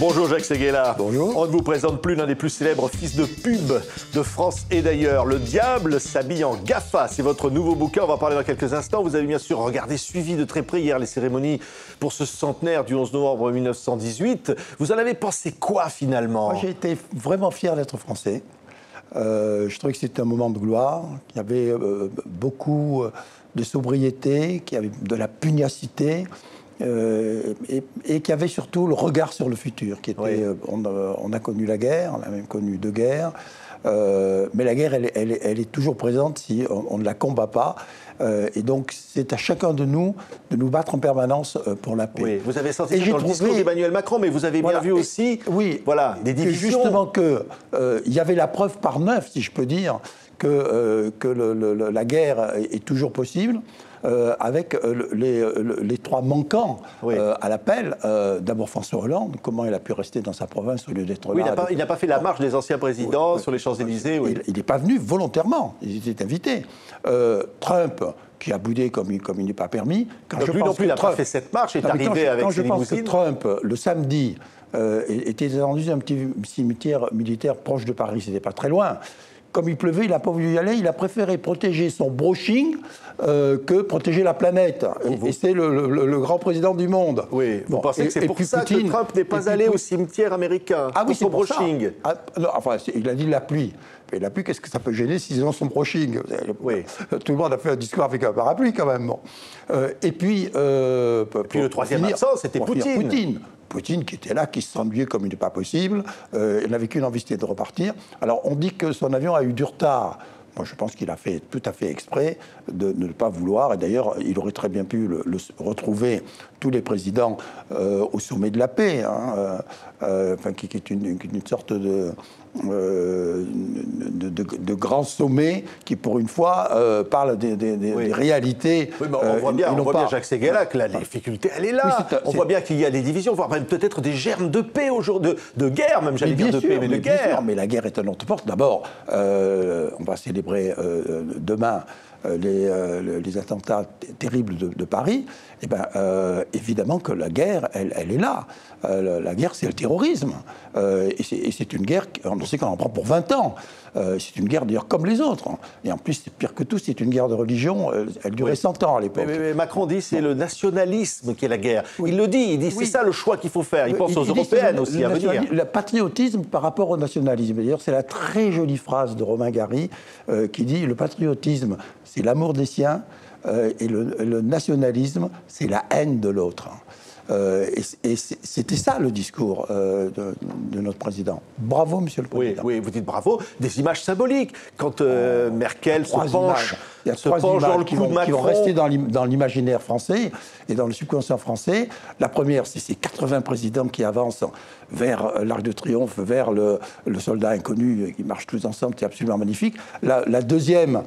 Bonjour Jacques Séguéla. Bonjour. On ne vous présente plus l'un des plus célèbres fils de pub de France et d'ailleurs. Le diable s'habille en GAFA. C'est votre nouveau bouquin, on va en parler dans quelques instants. Vous avez bien sûr regardé, suivi de très près hier les cérémonies pour ce centenaire du 11 novembre 1918. Vous en avez pensé quoi finalement? Moi, j'ai été vraiment fier d'être français. Je trouvais que c'était un moment de gloire, qu'il y avait beaucoup de sobriété, qu'il y avait de la pugnacité. Et qu'il y avait surtout le regard sur le futur. Qui était, oui. On a connu la guerre, on a même connu deux guerres, mais la guerre, elle est toujours présente si on ne la combat pas. Et donc, c'est à chacun de nous battre en permanence pour la paix. Oui, vous avez senti ça dans le discours d'Emmanuel Macron, mais vous avez bien vu aussi des divisions. Justement qu'il y avait la preuve par neuf, si je peux dire, que la guerre est toujours possible. Avec les trois manquants à l'appel. D'abord François Hollande, comment il a pu rester dans sa province au lieu d'être là. Il n'a pas fait la marche des anciens présidents sur les Champs-Élysées. Il n'est pas venu volontairement, il était invité. Trump, qui a boudé comme il n'est pas permis. Lui non plus, il n'a pas fait cette marche, il est arrivé avec ses limousines. Quand je pense que Trump, le samedi, était dans un petit cimetière militaire proche de Paris, c'était pas très loin. Comme il pleuvait, il n'a pas voulu y aller, il a préféré protéger son brushing que protéger la planète. Et c'est le grand président du monde. Oui, vous pensez que c'est pour ça que Trump n'est pas allé au cimetière américain pour son brushing? Enfin, il a dit la pluie. Mais la pluie, qu'est-ce que ça peut gêner s'ils ont son brushing? Oui. Tout le monde a fait un discours avec un parapluie quand même. Bon. Et puis le troisième absent, c'était Poutine. Poutine qui était là, qui s'ennuyait comme il n'est pas possible. Il n'avait qu'une envie, c'était de repartir. Alors, on dit que son avion a eu du retard. Moi, je pense qu'il a fait tout à fait exprès de ne pas vouloir. Et d'ailleurs, il aurait très bien pu retrouver tous les présidents au sommet de la paix, qui est une sorte de grands sommets qui, pour une fois, parlent des réalités. Oui, mais on voit bien, Jacques Séguéla, que la difficulté, elle est là. On voit bien qu'il y a des divisions, voire même peut-être des germes de paix aujourd'hui, de guerre, même, j'allais dire de paix, mais de guerre. Mais la guerre est un autre porte. D'abord, on va célébrer demain les attentats terribles de Paris. Eh bien, évidemment que la guerre, elle est là. La guerre, c'est le terrorisme. Et c'est une guerre, on sait qu'on en prend pour 20 ans. C'est une guerre, d'ailleurs, comme les autres. Et en plus, c'est pire que tout, c'est une guerre de religion. Elle durait 100 ans à l'époque. Mais Macron dit c'est le nationalisme qui est la guerre. Il le dit, c'est ça le choix qu'il faut faire. Il pense aux européennes aussi à venir. Le patriotisme par rapport au nationalisme. D'ailleurs, c'est la très jolie phrase de Romain Gary qui dit « Le patriotisme, c'est l'amour des siens et le nationalisme, c'est la haine de l'autre ». Et c'était ça le discours de notre président. Bravo, monsieur le président. Oui, vous dites bravo. Des images symboliques. Quand Merkel se penche dans le cou de Macron. Qui vont rester dans l'imaginaire français et dans le subconscient français. La première, c'est ces 80 présidents qui avancent vers l'Arc de Triomphe, vers le soldat inconnu, qui marchent tous ensemble, c'est absolument magnifique. La deuxième,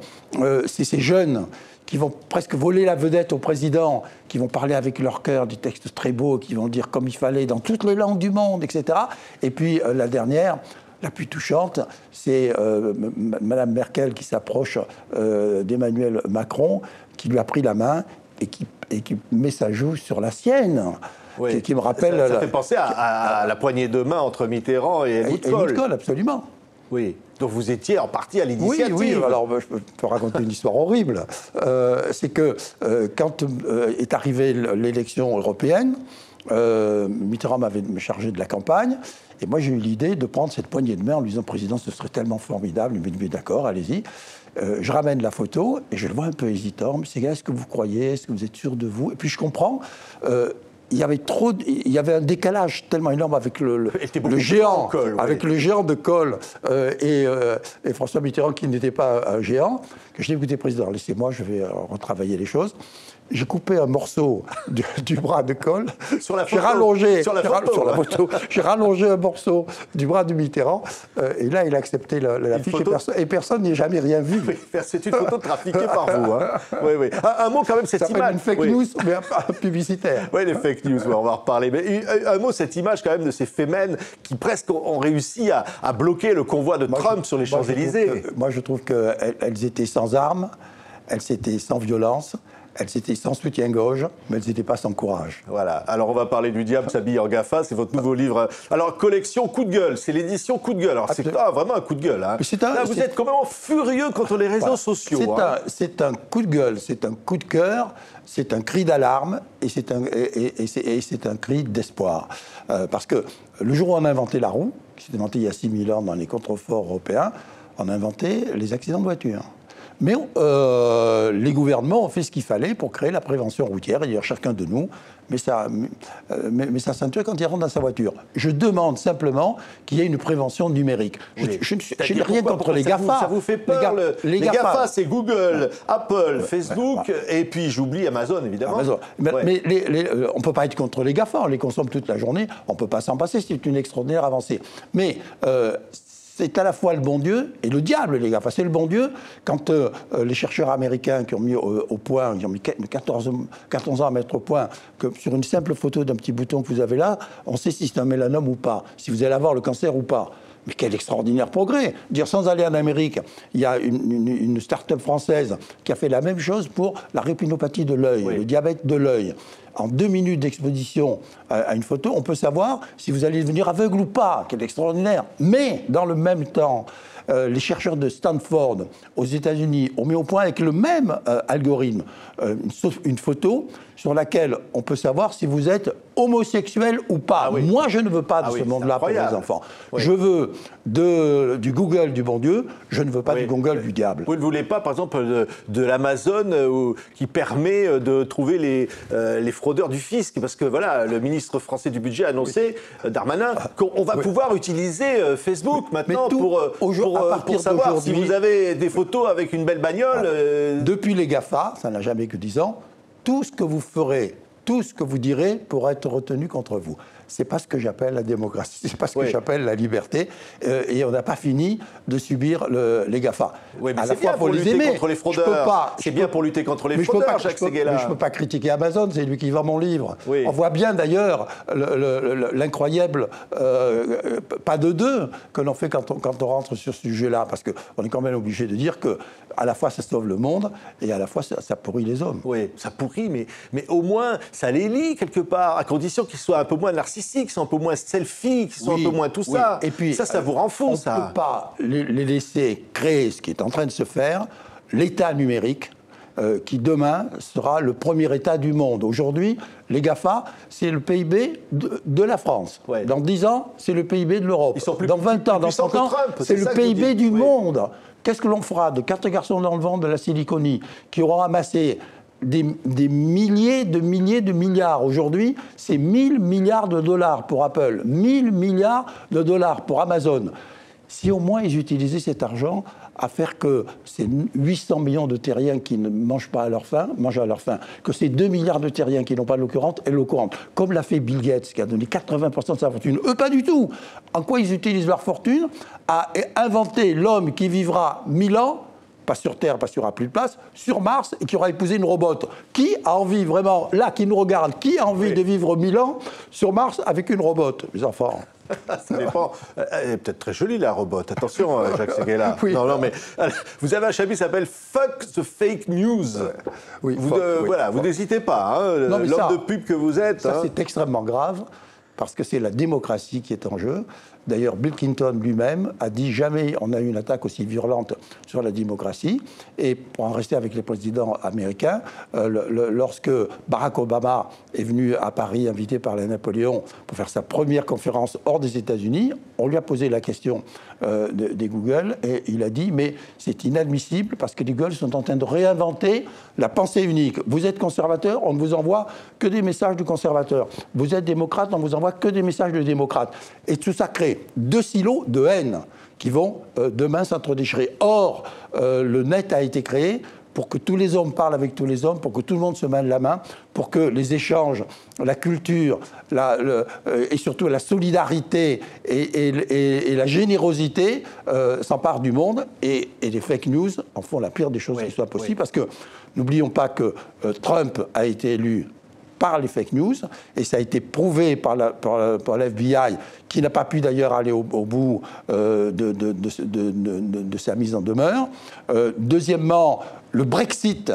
c'est ces jeunes qui vont presque voler la vedette au président, qui vont parler avec leur cœur des textes très beaux, qui vont dire comme il fallait dans toutes les langues du monde, etc. Et puis la dernière, la plus touchante, c'est Madame Merkel qui s'approche d'Emmanuel Macron, qui lui a pris la main et qui met sa joue sur la sienne. Oui. Qui me rappelle... Ça fait penser à la poignée de main entre Mitterrand et Helmut Kohl. Helmut Kohl, absolument. Oui, donc vous étiez en partie à l'initiative. Oui, alors je peux raconter une histoire horrible. C'est que quand est arrivée l'élection européenne, Mitterrand m'avait chargé de la campagne, et moi j'ai eu l'idée de prendre cette poignée de main en lui disant « Président, ce serait tellement formidable », il m'a dit « D'accord, allez-y ». Je ramène la photo, et je le vois un peu hésitant, mais c'est est-ce que vous croyez, est-ce que vous êtes sûr de vous? Et puis je comprends... il y avait un décalage tellement énorme avec le géant, avec le géant de Kohl et François Mitterrand qui n'était pas un géant, que je dis écoutez président, laissez-moi, je vais retravailler les choses. J'ai coupé un morceau du bras de Kohl. Sur la photo. Sur la photo. J'ai rallongé un morceau du bras de Mitterrand. Et là, il a accepté la fiche. Et personne n'y a jamais rien vu. Oui, c'est une photo trafiquée par vous. Hein. Oui. Un mot quand même, cette image. C'est une fake news, mais un publicitaire. Oui, les fake news, on va en reparler. Mais un mot, cette image quand même de ces Femen qui presque ont réussi à bloquer le convoi de Trump sur les Champs-Élysées. Moi, je trouve qu'elles étaient sans armes, elles étaient sans violence. Elles étaient sans soutien-gorge, mais elles n'étaient pas sans courage. Voilà. Alors, on va parler du diable s'habille en GAFA. C'est votre nouveau livre. Alors, collection coup de gueule. C'est l'édition coup de gueule. Alors, c'est vraiment un coup de gueule. Hein. Là, vous êtes quand même furieux contre les réseaux sociaux. C'est un coup de gueule, c'est un coup de cœur, c'est un cri d'alarme et c'est un cri d'espoir. Parce que le jour où on a inventé la roue, qui s'est inventée il y a 6000 ans dans les contreforts européens, on a inventé les accidents de voiture. Mais les gouvernements ont fait ce qu'il fallait pour créer la prévention routière. Et d'ailleurs, chacun de nous met sa ceinture quand il rentre dans sa voiture. Je demande simplement qu'il y ait une prévention numérique. Oui. Je n'ai rien contre les GAFA. Ça vous fait peur les GAFA, c'est Google, Apple, Facebook, et puis j'oublie Amazon, évidemment. Amazon. Mais on ne peut pas être contre les GAFA, on les consomme toute la journée, on ne peut pas s'en passer, c'est une extraordinaire avancée. Mais c'est à la fois le bon Dieu et le diable, les GAFA. C'est le bon Dieu quand les chercheurs américains qui ont mis au point, ils ont mis 14 ans à mettre au point, que sur une simple photo d'un petit bouton que vous avez là, on sait si c'est un mélanome ou pas, si vous allez avoir le cancer ou pas. Mais quel extraordinaire progrès! Dire, sans aller en Amérique, il y a une start-up française qui a fait la même chose pour la rétinopathie de l'œil, le diabète de l'œil. En 2 minutes d'exposition à une photo, on peut savoir si vous allez devenir aveugle ou pas. Quel extraordinaire! Mais, dans le même temps, les chercheurs de Stanford, aux États-Unis, ont mis au point avec le même algorithme une photo sur laquelle on peut savoir si vous êtes homosexuel ou pas. Ah oui. Moi, je ne veux pas de ce monde-là pour les enfants. Oui. Je veux du Google du bon Dieu, je ne veux pas du Google du diable. Vous ne voulez pas, par exemple, de l'Amazon qui permet de trouver les fraudeurs du fisc, parce que voilà, le ministre français du budget a annoncé, Darmanin, qu'on va pouvoir utiliser Facebook maintenant pour savoir si vous avez des photos avec une belle bagnole. Depuis les GAFA, ça n'a jamais que 10 ans, tout ce que vous ferez, tout ce que vous direz pourra être retenu contre vous. C'est pas ce que j'appelle la démocratie, c'est pas ce que j'appelle la liberté. Et on n'a pas fini de subir les GAFA. Oui, mais c'est bien pour lutter contre les fraudeurs. C'est bien pour lutter contre les fraudeurs, Jacques Séguéla. Mais je ne peux pas critiquer Amazon, c'est lui qui vend mon livre. Oui. On voit bien d'ailleurs l'incroyable pas de deux que l'on fait quand on rentre sur ce sujet-là, parce qu'on est quand même obligé de dire que à la fois ça sauve le monde et à la fois ça pourrit les hommes. Oui, ça pourrit, mais au moins ça les lie quelque part, à condition qu'ils soient un peu moins narcissiques, qu'ils soient un peu moins selfie, qu'ils soient un peu moins tout ça. Et puis ça vous rend fou, ça. On ne peut pas les laisser créer ce qui est en train de se faire, l'État numérique, qui demain sera le premier État du monde. Aujourd'hui, les GAFA, c'est le PIB de la France. Ouais. Dans 10 ans, c'est le PIB de l'Europe. Dans 20 ans, dans 30 ans, c'est le PIB du monde. Qu'est-ce que l'on fera de 4 garçons dans le vent de la Siliconie qui auront amassé des milliers de milliards? Aujourd'hui, c'est 1000 milliards de dollars pour Apple, 1000 milliards de dollars pour Amazon. Si au moins ils utilisaient cet argent à faire que ces 800 millions de terriens qui ne mangent pas à leur faim, mangent à leur faim, que ces 2 milliards de terriens qui n'ont pas l'eau courante aient l'eau courante, comme l'a fait Bill Gates, qui a donné 80% de sa fortune. Eux, pas du tout. En quoi ils utilisent leur fortune? À inventer l'homme qui vivra 1000 ans, pas sur Terre, parce qu'il n'y aura plus de place, sur Mars, et qui aura épousé une robot. Qui a envie vraiment, là, qui nous regarde, qui a envie de vivre 1000 ans sur Mars avec une robot, les enfants? Ça dépend. Elle est peut-être très jolie, la robot. Attention, Jacques Séguéla. Oui. Non, mais vous avez un chapitre qui s'appelle Fuck the Fake News. Oui, vous n'hésitez pas, hein, l'homme de pub que vous êtes. Ça, c'est extrêmement grave, parce que c'est la démocratie qui est en jeu. D'ailleurs, Bill Clinton lui-même a dit jamais on a eu une attaque aussi virulente sur la démocratie. Et pour en rester avec les présidents américains, lorsque Barack Obama est venu à Paris, invité par la Napoléon, pour faire sa première conférence hors des États-Unis, on lui a posé la question des Google et il a dit mais c'est inadmissible parce que les Google sont en train de réinventer la pensée unique. Vous êtes conservateur, on ne vous envoie que des messages de conservateurs. Vous êtes démocrate, on ne vous envoie que des messages de démocrates. Et tout ça crée 2 silos de haine qui vont demain s'entre-déchirer. Or, le net a été créé pour que tous les hommes parlent avec tous les hommes, pour que tout le monde se mène la main, pour que les échanges, la culture, et surtout la solidarité et la générosité s'emparent du monde. Et les fake news en font la pire des choses qui soient possibles. Parce que n'oublions pas que Trump a été élu par les fake news, et ça a été prouvé par l'FBI, qui n'a pas pu d'ailleurs aller au bout de sa mise en demeure. Deuxièmement, le Brexit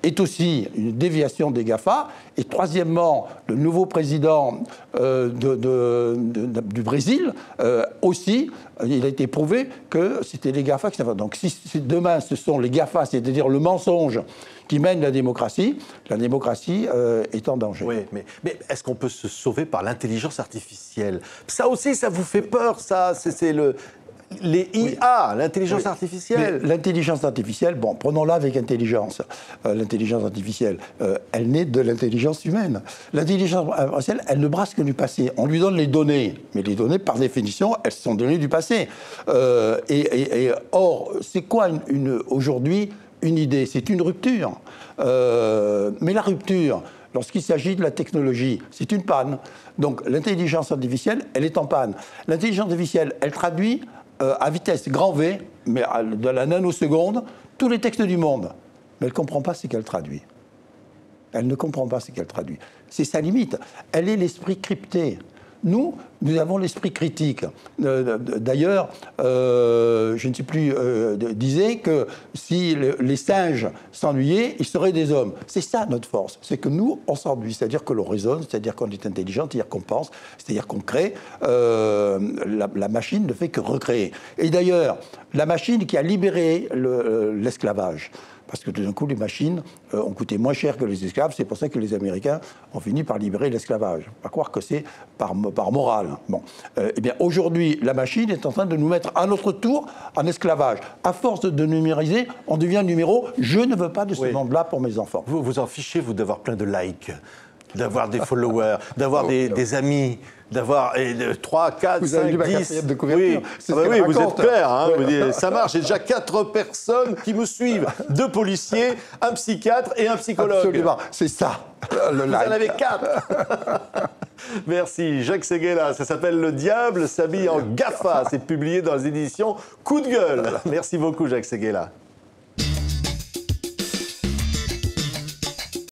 est aussi une déviation des GAFA. Et troisièmement, le nouveau président du Brésil, aussi, il a été prouvé que c'était les GAFA qui s'en vont. Donc si demain ce sont les GAFA, c'est-à-dire le mensonge, qui mène la démocratie est en danger. Oui, mais est-ce qu'on peut se sauver par l'intelligence artificielle? Ça aussi, ça vous fait peur, ça? C'est les IA, l'intelligence artificielle. L'intelligence artificielle, bon, prenons-la avec intelligence. L'intelligence artificielle, elle naît de l'intelligence humaine. L'intelligence artificielle, elle ne brasse que du passé. On lui donne les données, mais les données, par définition, elles sont données du passé. Or, c'est quoi aujourd'hui une idée? C'est une rupture. Mais la rupture, lorsqu'il s'agit de la technologie, c'est une panne. Donc l'intelligence artificielle, elle est en panne. L'intelligence artificielle, elle traduit à vitesse grand V, mais de la nanoseconde, tous les textes du monde. Mais elle ne comprend pas ce qu'elle traduit. Elle ne comprend pas ce qu'elle traduit. C'est sa limite. Elle est l'esprit crypté. Nous avons l'esprit critique. D'ailleurs, je ne sais plus, disait que si les singes s'ennuyaient, ils seraient des hommes. C'est ça notre force, c'est que nous, on s'ennuie, c'est-à-dire que l'on raisonne, c'est-à-dire qu'on est intelligent, c'est-à-dire qu'on pense, c'est-à-dire qu'on crée. La machine ne fait que recréer. Et d'ailleurs, la machine qui a libéré l'esclavage. Parce que tout d'un coup, les machines ont coûté moins cher que les esclaves. C'est pour ça que les Américains ont fini par libérer l'esclavage. Pas croire que c'est par morale. Bon. Eh bien, aujourd'hui, la machine est en train de nous mettre à notre tour en esclavage. À force de numériser, on devient numéro. Je ne veux pas de ce monde-là pour mes enfants. Vous vous en fichez, vous, d'avoir plein de likes, d'avoir des followers, d'avoir des amis, d'avoir 3, 4, 5, 10... de couverture. Oui, vous êtes clair. Hein, vous dites, ça marche, j'ai déjà 4 personnes qui me suivent. 2 policiers, un psychiatre et un psychologue. Absolument, c'est ça, le like. Vous en avez 4. Merci, Jacques Séguéla. Ça s'appelle Le Diable s'habille en GAFA. C'est publié dans les éditions Coup de gueule. Merci beaucoup, Jacques Séguéla.